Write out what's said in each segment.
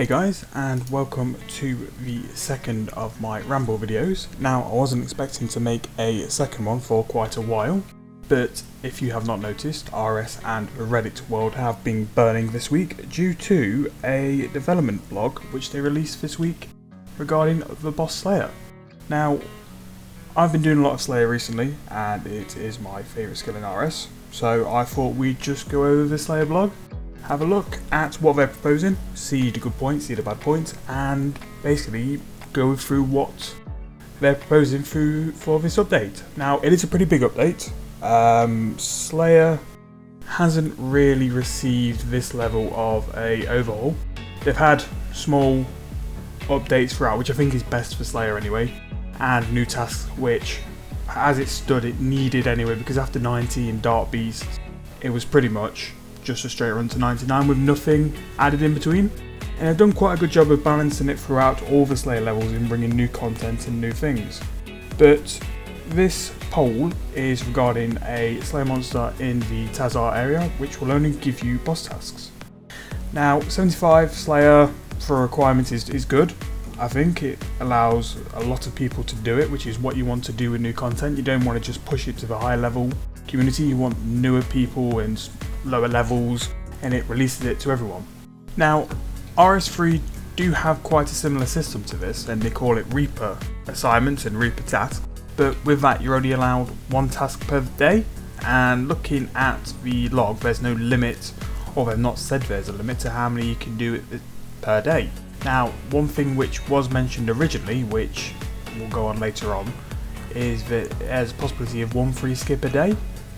Hey guys, and welcome to the second of my Ramble videos. Now, I wasn't expecting to make a second one for quite a while, but if you have not noticed, RS and the Reddit world have been burning this week due to a development blog which they released this week regarding the boss Slayer. Now, I've been doing a lot of Slayer recently, and it is my favourite skill in RS, so I thought we'd just go over the Slayer blog, have a look at what they're proposing, see the good points, see the bad points, and basically go through what they're proposing for this update. Now, it is a pretty big update. Slayer hasn't really received this level of a overhaul. They've had small updates throughout, which I think is best for Slayer anyway, and new tasks, which, as it stood, it needed anyway, because after 90 in Dark Beast, it was pretty much just a straight run to 99 with nothing added in between. And they've done quite a good job of balancing it throughout all the Slayer levels in bringing new content and new things. But this poll is regarding a Slayer monster in the Tazar area, which will only give you boss tasks. Now, 75 Slayer for requirements is good. I think it allows a lot of people to do it, which is what you want to do with new content. You don't want to just push it to the high level community, you want newer people and lower levels, and it releases it to everyone. Now, RS3 do have quite a similar system to this, and they call it Reaper assignments and Reaper tasks, but with that you're only allowed one task per day, and looking at the log there's no limit, or they've not said there's a limit to how many you can do it per day. Now, one thing which was mentioned originally, which we'll go on later on, is that there's a possibility of one free skip a day,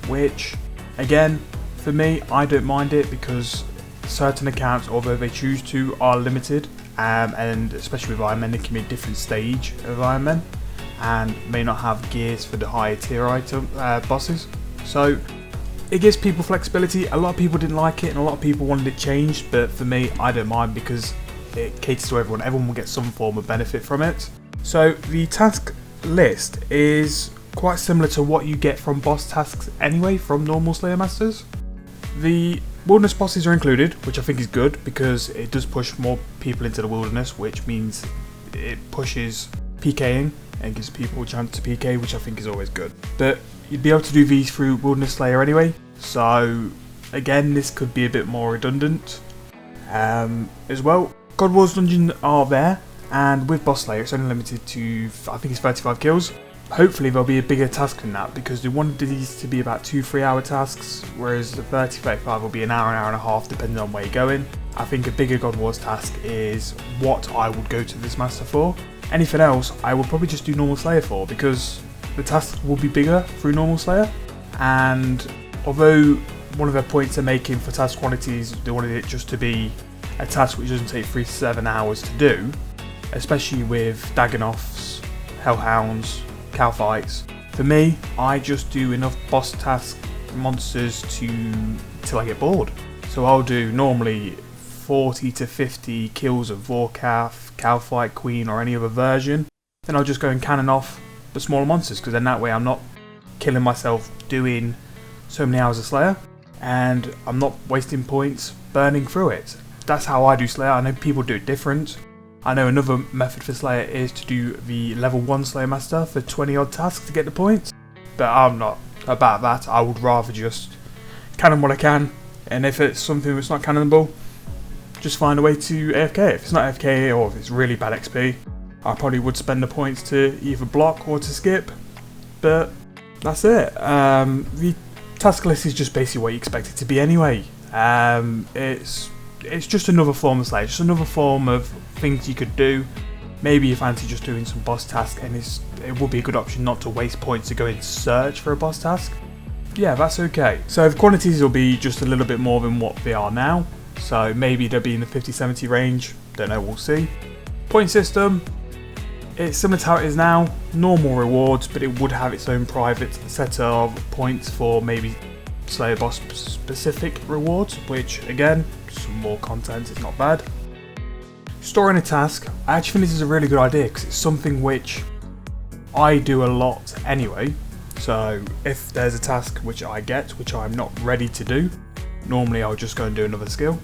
which, again, for me, I don't mind it because certain accounts, although they choose to, are limited, and especially with Iron Men, they can be a different stage of Iron Men and may not have gears for the higher tier item bosses. So it gives people flexibility. A lot of people didn't like it and a lot of people wanted it changed, but for me, I don't mind because it caters to everyone. Everyone will get some form of benefit from it. So the task list is quite similar to what you get from boss tasks anyway from normal Slayer Masters. The wilderness bosses are included, which I think is good because it does push more people into the wilderness, which means it pushes PKing and gives people a chance to PK, which I think is always good. But you'd be able to do these through Wilderness Slayer anyway, so again, this could be a bit more redundant. As well, God Wars dungeons are there, and with Boss Slayer it's only limited to, I think it's 35 kills. Hopefully there'll be a bigger task than that, because they wanted these to be about 2-3 hour tasks, whereas the 30-35 will be an hour and a half depending on where you're going. I think a bigger God Wars task is what I would go to this master for. Anything else I would probably just do normal Slayer for, because the tasks will be bigger through normal Slayer, and although one of their points they're making for task quantities, they wanted it just to be a task which doesn't take 3 to 7 hours to do, especially with Dagonoths, Hellhounds, cow fights. For me, I just do enough boss task monsters till I get bored. So I'll do normally 40 to 50 kills of Vorkath, cow fight, queen, or any other version. Then I'll just go and cannon off the smaller monsters, because then that way I'm not killing myself doing so many hours of Slayer, and I'm not wasting points burning through it. That's how I do Slayer. I know people do it different. I know another method for Slayer is to do the level 1 Slayer Master for 20 odd tasks to get the points, but I'm not about that. I would rather just cannon what I can, and if it's something that's not cannonable, just find a way to AFK. If it's not AFK or if it's really bad XP, I probably would spend the points to either block or to skip, but that's it. The task list is just basically what you expect it to be anyway. It's just another form of Slayer, just another form of things you could do. Maybe you fancy just doing some boss tasks, and it would be a good option not to waste points to go and search for a boss task. Yeah, that's okay. So the quantities will be just a little bit more than what they are now, so maybe they'll be in the 50-70 range, don't know, we'll see. Point system, it's similar to how it is now, normal rewards, but it would have its own private set of points for maybe Slayer boss specific rewards, which again, some more content is not bad. Storing a task, I actually think this is a really good idea because it's something which I do a lot anyway. So if there's a task which I get, which I'm not ready to do, normally I'll just go and do another skill.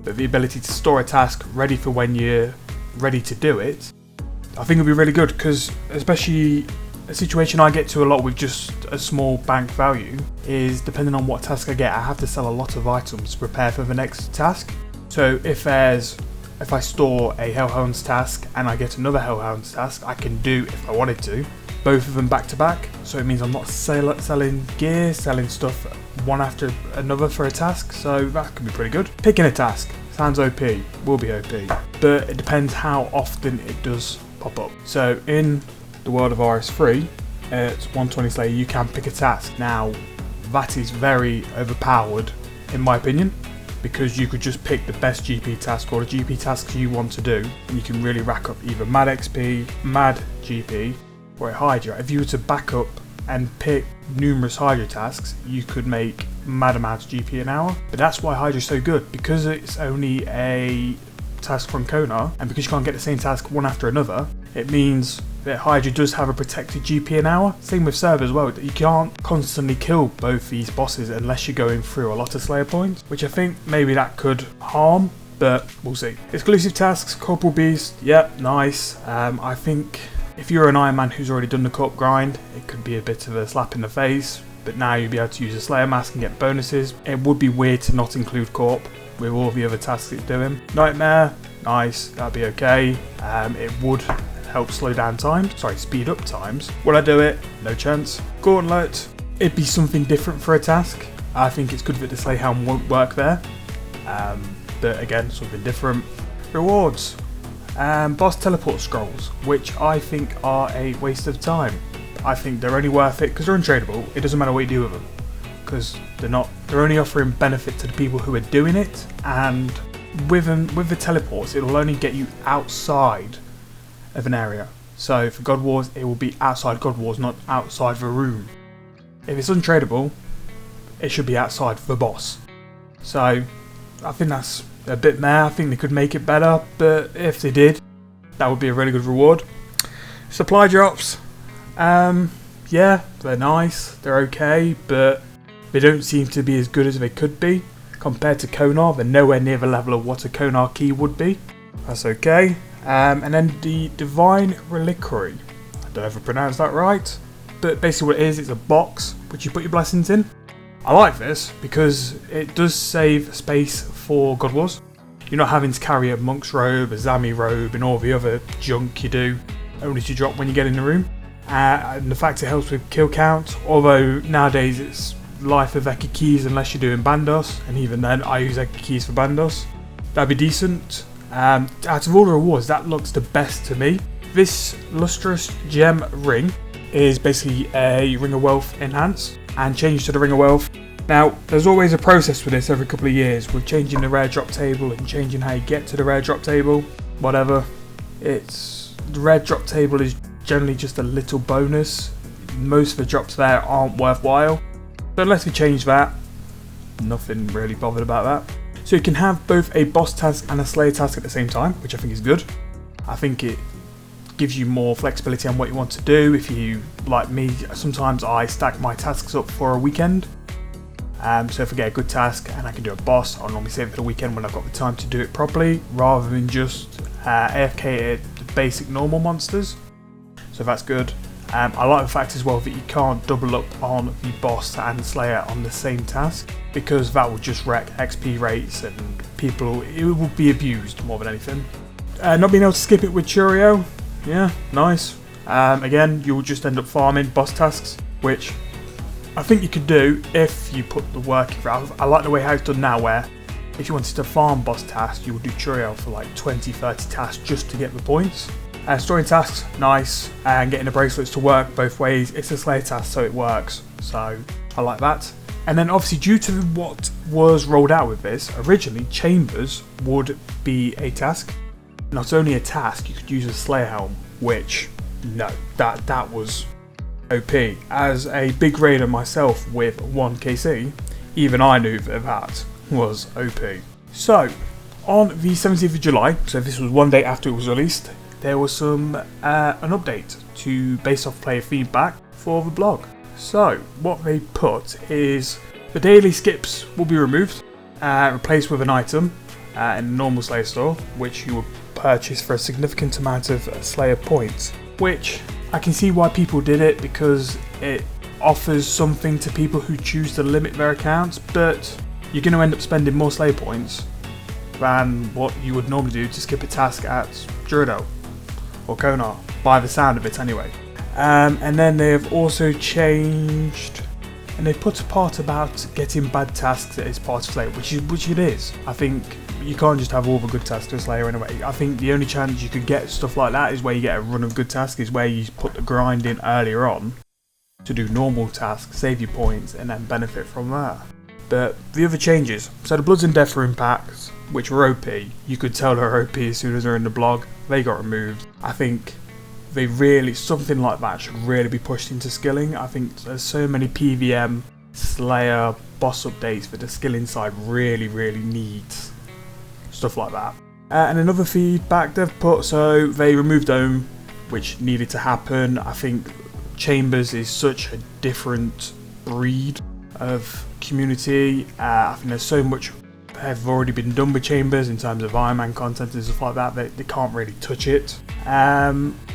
but the ability to store a task ready for when you're ready to do it, I think it'll be really good, because especially a situation I get to a lot with just a small bank value is, depending on what task I get, I have to sell a lot of items to prepare for the next task. So if I store a Hellhounds task and I get another Hellhounds task, I can do, if I wanted to, both of them back to back. So it means I'm not selling gear, selling stuff one after another for a task, so that could be pretty good. Picking a task sounds OP, will be OP, but it depends how often it does pop up. So in the world of RS3, at 120 Slayer, you can pick a task. Now, that is very overpowered, in my opinion, because you could just pick the best GP task or the GP tasks you want to do, and you can really rack up either mad XP, mad GP, or a Hydra. If you were to back up and pick numerous Hydra tasks, you could make mad amounts of GP an hour. But that's why Hydra is so good, because it's only a task from Konar, and because you can't get the same task one after another, it means that Hydra does have a protected GP an hour. Same with Serv as well. You can't constantly kill both these bosses unless you're going through a lot of Slayer points, which I think maybe that could harm, but we'll see. Exclusive tasks, Corporal Beast, yep, nice. I think if you're an Iron Man who's already done the Corp grind, it could be a bit of a slap in the face, but now you'll be able to use a Slayer mask and get bonuses. It would be weird to not include Corp with all the other tasks it's doing. Nightmare, nice, that'd be okay. It would help slow down time, speed up times. Will I do it? No chance. Gauntlet, it'd be something different for a task. I think it's good that the Slay Helm won't work there, but again, something different. Rewards, boss teleport scrolls, which I think are a waste of time. I think they're only worth it because they're untradeable. It doesn't matter what you do with them, because they're only offering benefit to the people who are doing it, and with the teleports, it'll only get you outside of an area. So for God Wars, it will be outside God Wars, not outside the room. If it's untradeable, it should be outside the boss. So I think that's a bit meh. I think they could make it better, but if they did, that would be a really good reward. Supply drops, yeah, they're nice, they're okay, but they don't seem to be as good as they could be. Compared to Konar, they're nowhere near the level of what a Konar key would be. That's okay. And then the Divine Reliquary, I don't know if I pronounced that right, but basically what it is, it's a box which you put your blessings in. I like this because it does save space for God Wars. You're not having to carry a monk's robe, a Zami robe, and all the other junk you do, only to drop when you get in the room. And the fact it helps with kill count, although nowadays it's life of Eki keys unless you're doing Bandos, and even then I use Eki keys for Bandos. That'd be decent. Out of all the rewards, that looks the best to me. This lustrous gem ring is basically a Ring of Wealth enhance and change to the Ring of Wealth. Now, there's always a process for this every couple of years with changing the rare drop table and changing how you get to the rare drop table. Whatever. The rare drop table is generally just a little bonus. Most of the drops there aren't worthwhile. So unless we change that, nothing really bothered about that. So you can have both a boss task and a Slayer task at the same time, which I think is good. I think it gives you more flexibility on what you want to do. If you, like me, sometimes I stack my tasks up for a weekend. So if I get a good task and I can do a boss, I'll normally save it for the weekend when I've got the time to do it properly, rather than just AFK the basic normal monsters. So that's good. I like the fact as well that you can't double up on the boss and Slayer on the same task, because that will just wreck XP rates and it will be abused more than anything. Not being able to skip it with Churio, yeah, nice. Again, you'll just end up farming boss tasks, which I think you could do if you put the work in. I like the way how it's done now, where if you wanted to farm boss tasks, you would do Churio for like 20-30 tasks just to get the points. Storing tasks, nice, and getting the bracelets to work both ways. It's a Slayer task, so it works, so I like that. And then obviously, due to what was rolled out with this, originally Chambers would be a task. Not only a task, you could use a Slayer Helm, which, no, that was OP. As a big raider myself with 1KC, even I knew that was OP. So, on the 17th of July, so this was one day after it was released, there was an update based off player feedback for the blog. So what they put is the daily skips will be removed, replaced with an item, in the normal Slayer store, which you would purchase for a significant amount of Slayer points, which I can see why people did it, because it offers something to people who choose to limit their accounts, but you're going to end up spending more Slayer points than what you would normally do to skip a task at Druidel or Konar, by the sound of it anyway. And then they have also changed, and they put a part about getting bad tasks as part of Slayer, which it is. I think you can't just have all the good tasks to Slayer anyway. I think the only chance you could get stuff like that is where you get a run of good tasks, is where you put the grind in earlier on to do normal tasks, save your points, and then benefit from that. But the other changes, so the Bloods and Death Rune packs, which were OP, you could tell they're OP as soon as they're in the blog, they got removed. I think something like that should really be pushed into skilling. I think there's so many PVM, Slayer, boss updates that the skilling side really needs stuff like that. And another feedback they've put, so they removed Dome, which needed to happen. I think Chambers is such a different breed of community. I think there's so much have already been done with Chambers in terms of Iron Man content and stuff like that, they can't really touch it.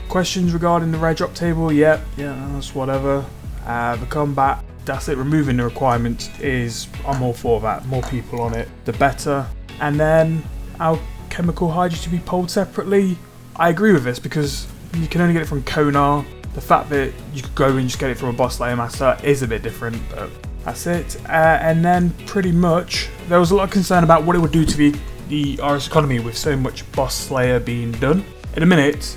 Questions regarding the rare drop table, yeah, that's whatever. The combat, that's it. Removing the requirement is, I'm all for that. More people on it, the better. And then alchemical hydra to be polled separately. I agree with this, because you can only get it from Konar. The fact that you could go and just get it from a boss Slayer master is a bit different, but that's it. And then pretty much there was a lot of concern about what it would do to the RS economy with so much boss Slayer being done. In a minute,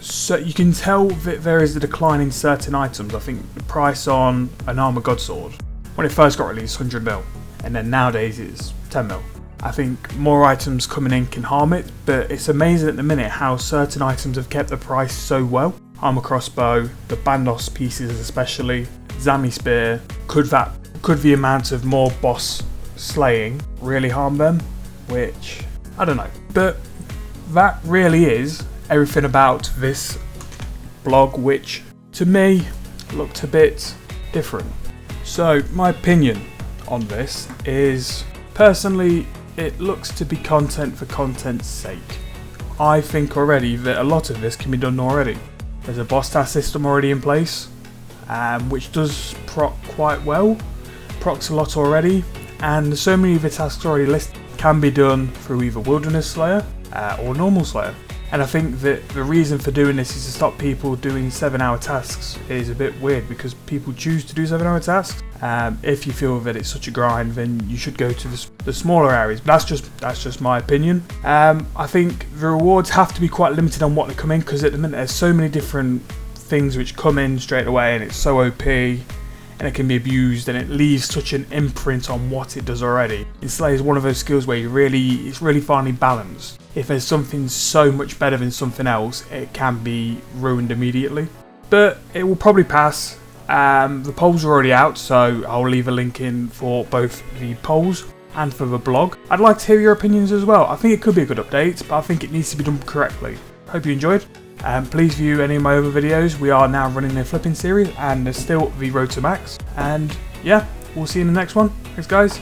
so you can tell that there is a decline in certain items. I think the price on an Armor God Sword, when it first got released, 100 mil, and then nowadays it's 10 mil. I think more items coming in can harm it, but it's amazing at the minute how certain items have kept the price so well. Armor Crossbow, the Bandos pieces especially, Zami Spear, could the amount of more boss slaying really harm them? Which, I don't know. But that really is everything about this blog, which to me looked a bit different. So my opinion on this is, personally, it looks to be content for content's sake. I think already that a lot of this can be done already. There's a boss task system already in place, which does proc quite well, procs a lot already, and so many of the tasks already listed can be done through either Wilderness Slayer or Normal Slayer. And I think that the reason for doing this is to stop people doing 7-hour tasks is a bit weird, because people choose to do 7-hour tasks. If you feel that it's such a grind, then you should go to the smaller areas. But that's just my opinion. I think the rewards have to be quite limited on what they come in, because at the minute there's so many different things which come in straight away, and it's so OP, and it can be abused, and it leaves such an imprint on what it does already. And Slayer is one of those skills where it's really finely balanced. If there's something so much better than something else, it can be ruined immediately. But it will probably pass. The polls are already out, so I'll leave a link in for both the polls and for the blog. I'd like to hear your opinions as well. I think it could be a good update, but I think it needs to be done correctly. Hope you enjoyed. Please view any of my other videos. We are now running a flipping series, and there's still the Road to Max. And yeah, we'll see you in the next one. Thanks guys.